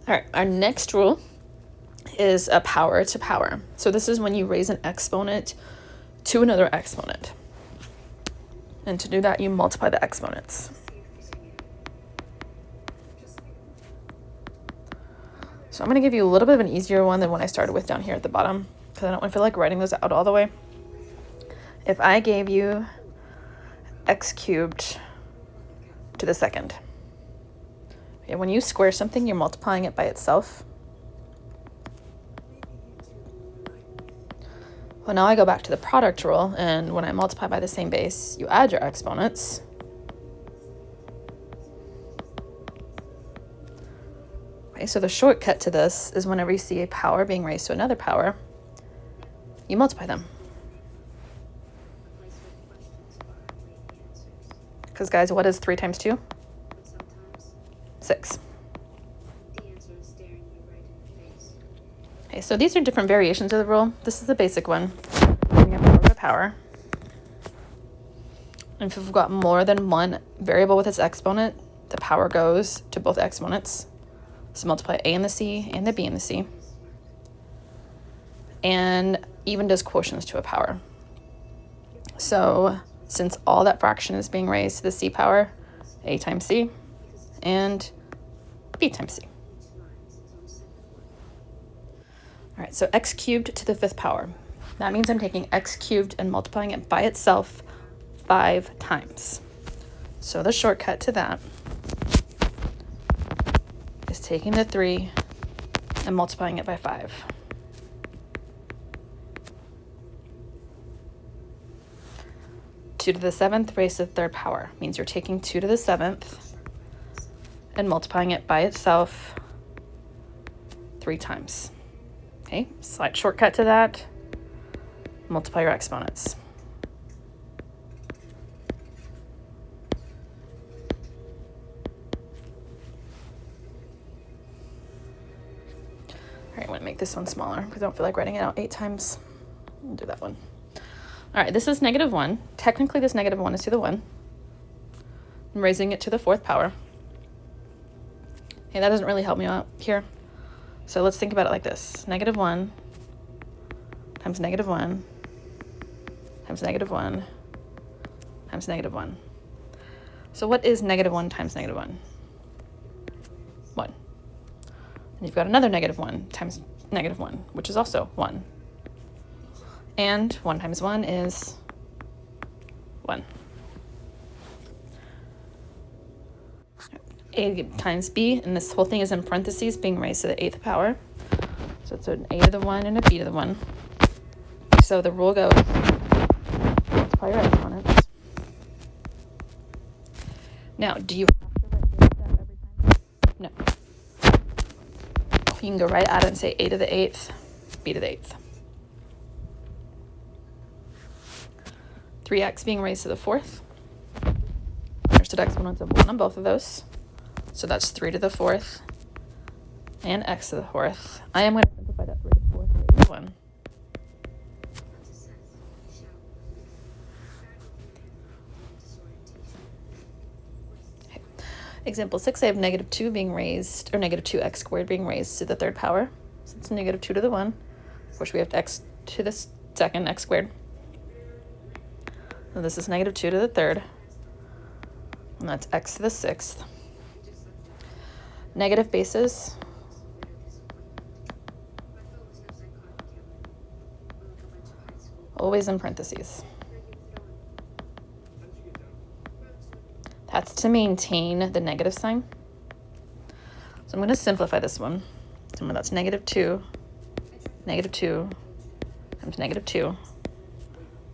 All right, our next rule is a power to power. So this is when you raise an exponent to another exponent. And to do that, you multiply the exponents. So I'm going to give you a little bit of an easier one than what I started with down here at the bottom, because I don't feel like writing those out all the way. If I gave you x cubed to the second, okay, when you square something, you're multiplying it by itself. Well, now I go back to the product rule, and when I multiply by the same base, you add your exponents. Okay, so the shortcut to this is whenever you see a power being raised to another power, you multiply them. Because guys, what is 3 times 2? 6. Okay, so these are different variations of the rule. This is the basic one. We have power to power. And if we've got more than one variable with its exponent, the power goes to both exponents. So multiply a in the c and the b in the c. And even does quotients to a power. So since all that fraction is being raised to the c power, a times c and b times c. All right, so x cubed to the 5th power. That means I'm taking x cubed and multiplying it by itself 5 times. So the shortcut to that is taking the 3 and multiplying it by 5. Two to the 7th raised to the 3rd power means you're taking 2 to the 7th and multiplying it by itself 3 times. Okay, slight shortcut to that. Multiply your exponents. All right, I'm gonna make this one smaller because I don't feel like writing it out 8 times. I'll do that one. All right, this is -1. Technically, this -1 is to the 1. I'm raising it to the 4th power. Okay, that doesn't really help me out here. So let's think about it like this. -1 times -1 times -1 times -1. So what is -1 times -1? 1. And you've got another -1 times -1, which is also 1. And 1 times 1 is 1. A times b, and this whole thing is in parentheses, being raised to the 8th power. So it's an a to the 1 and a b to the 1. So the rule goes, multiply your exponents. Now, do you have to write this down every time? No. You can go right at it and say a to the 8th, b to the 8th. 3x being raised to the 4th. Understood exponents of 1 on both of those. So that's 3 to the 4th and x to the 4th. I am going to simplify that 3 to the 4th to 8 to 1. Okay. Example 6, I have -2 being raised, or -2x squared being raised to the 3rd power. So it's -2 to the 1. Of course, we have x to the 2nd, x squared. So this is -2 to the 3rd. And that's x to the 6th. Negative bases. Always in parentheses. That's to maintain the negative sign. So I'm going to simplify this one. So that's -2 times -2.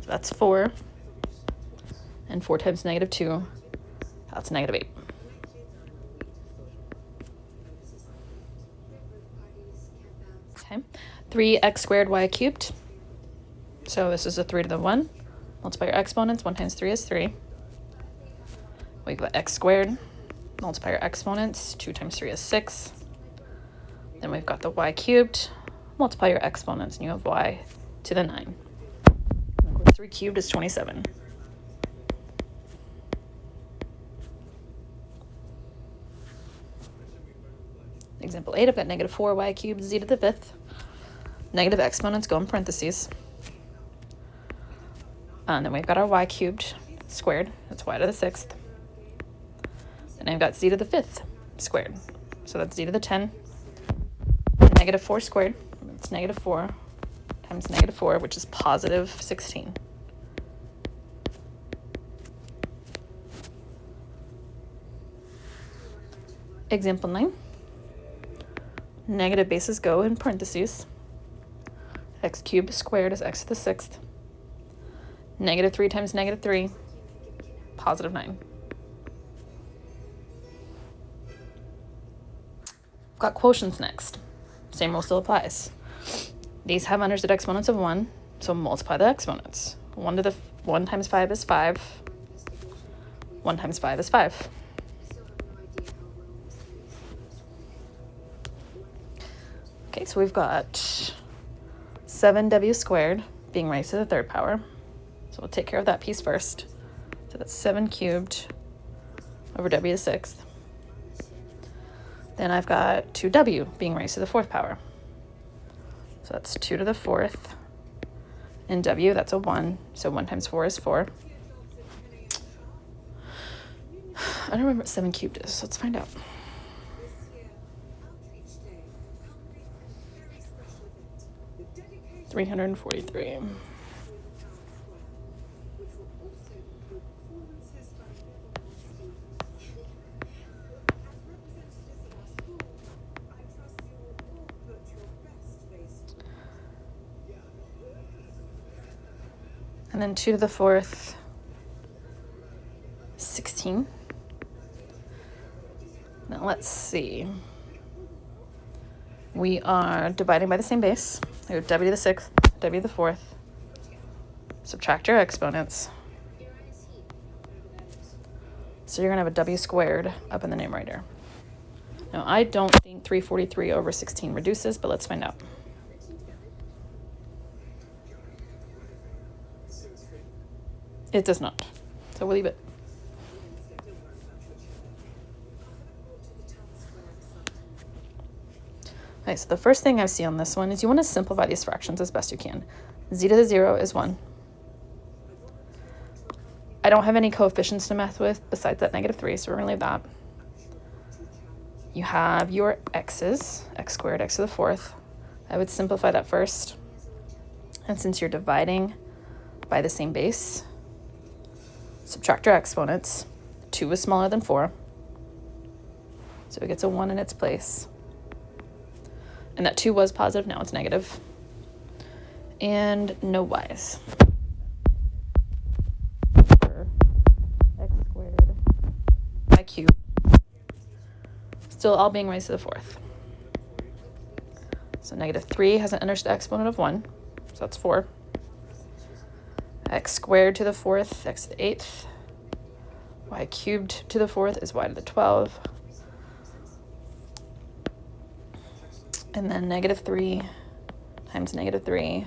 So that's 4. And 4 times -2, that's -8. Okay, 3x squared y cubed. So this is a 3 to the 1. Multiply your exponents. 1 times 3 is 3. We've got x squared. Multiply your exponents. 2 times 3 is 6. Then we've got the y cubed. Multiply your exponents, and you have y to the 9. And of course, 3 cubed is 27. Example 8, I've got negative 4y cubed z to the 5th. Negative exponents go in parentheses. And then we've got our y cubed squared. That's y to the 6th. And I've got z to the 5th squared. So that's z to the 10. Negative 4 squared. It's negative 4 times negative 4, which is positive 16. Example 9. Negative bases go in parentheses. X cubed squared is x to the 6th. Negative 3 times negative 3, positive 9. Got quotients next. Same rule still applies. These have understood exponents of 1, so multiply the exponents. 1 times 5 is 5. 1 times 5 is 5. Okay, so we've got 7w squared being raised to the 3rd power. So we'll take care of that piece first. So that's 7 cubed over w to the 6th. Then I've got 2w being raised to the 4th power. So that's 2 to the 4th. In w, that's a 1. So 1 times 4 is 4. I don't remember what 7 cubed is, so let's find out. $343. And then 2 to the 4th, 16. Now let's see. We are dividing by the same base. We have w to the 6th, w to the 4th. Subtract your exponents. So you're going to have a w squared up in the numerator. Now I don't think 343 over 16 reduces, but let's find out. It does not. So we'll leave it. Okay, so the first thing I see on this one is you want to simplify these fractions as best you can. Z to the 0 is 1. I don't have any coefficients to mess with besides that negative 3, so we're going to leave that. You have your x's, x squared, x to the 4th. I would simplify that first. And since you're dividing by the same base, subtract your exponents. 2 is smaller than 4. So it gets a 1 in its place. And that 2 was positive, now it's negative. And no y's. X squared, y cubed. Still all being raised to the 4th. So negative 3 has an understood exponent of 1. So that's 4. X squared to the 4th, x to the 8th. Y cubed to the 4th is y to the 12. And then negative 3 times negative 3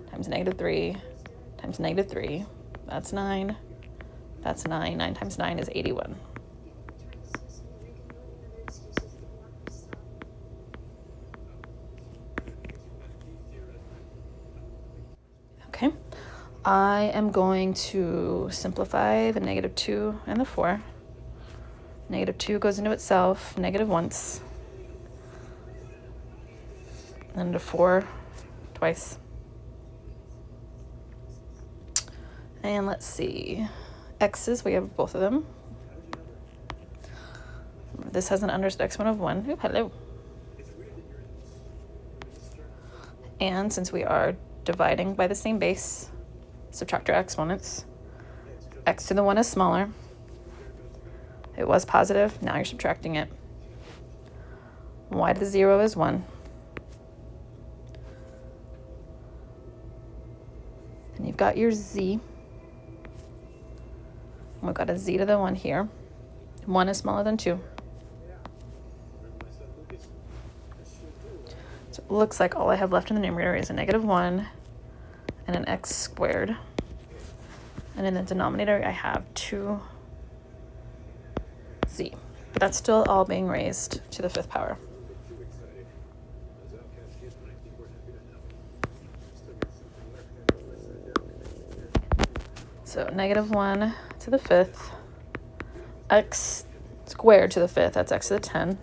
times negative 3 times negative 3. That's 9. That's 9. 9 times 9 is 81. Okay. I am going to simplify the negative 2 and the 4. Negative 2 goes into itself, negative once. And a 4 twice. And let's see. X's, we have both of them. This has an understood exponent of 1. Ooh, hello. And since we are dividing by the same base, subtract your exponents. X to the 1 is smaller. It was positive, now you're subtracting it. Y to the 0 is 1. And you've got your z. We've got a z to the 1 here. 1 is smaller than 2. So it looks like all I have left in the numerator is a negative 1 and an x squared. And in the denominator, I have 2z. But that's still all being raised to the 5th power. So -1 to the 5th, x squared to the 5th, that's x to the 10,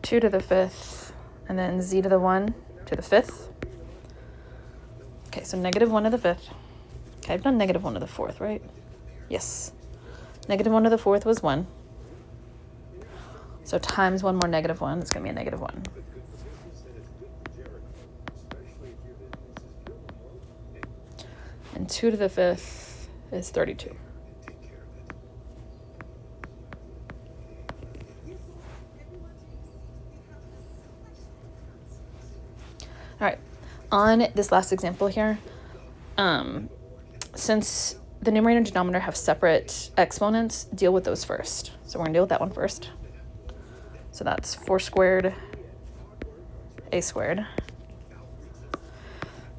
2 to the 5th, and then z to the 1 to the 5th. Okay, so -1 to the 5th. Okay, I've done -1 to the 4th, right? Yes. -1 to the 4th was 1. So times 1 more -1, it's going to be a -1. And 2 to the 5th is 32. All right, on this last example here, since the numerator and denominator have separate exponents, deal with those first. So we're going to deal with that one first. So that's 4 squared a squared.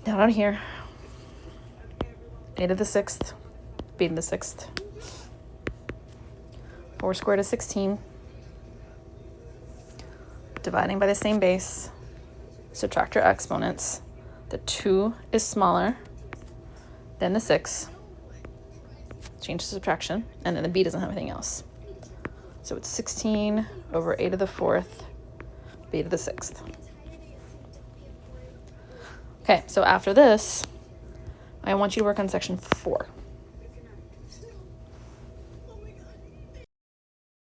Down on here, a to the 6th, b to the 6th. 4 squared is 16. Dividing by the same base, subtract your exponents. The 2 is smaller than the 6. Change to subtraction, and then the b doesn't have anything else. So it's 16 over a to the 4th, b to the 6th. Okay, so after this, I want you to work on section 4.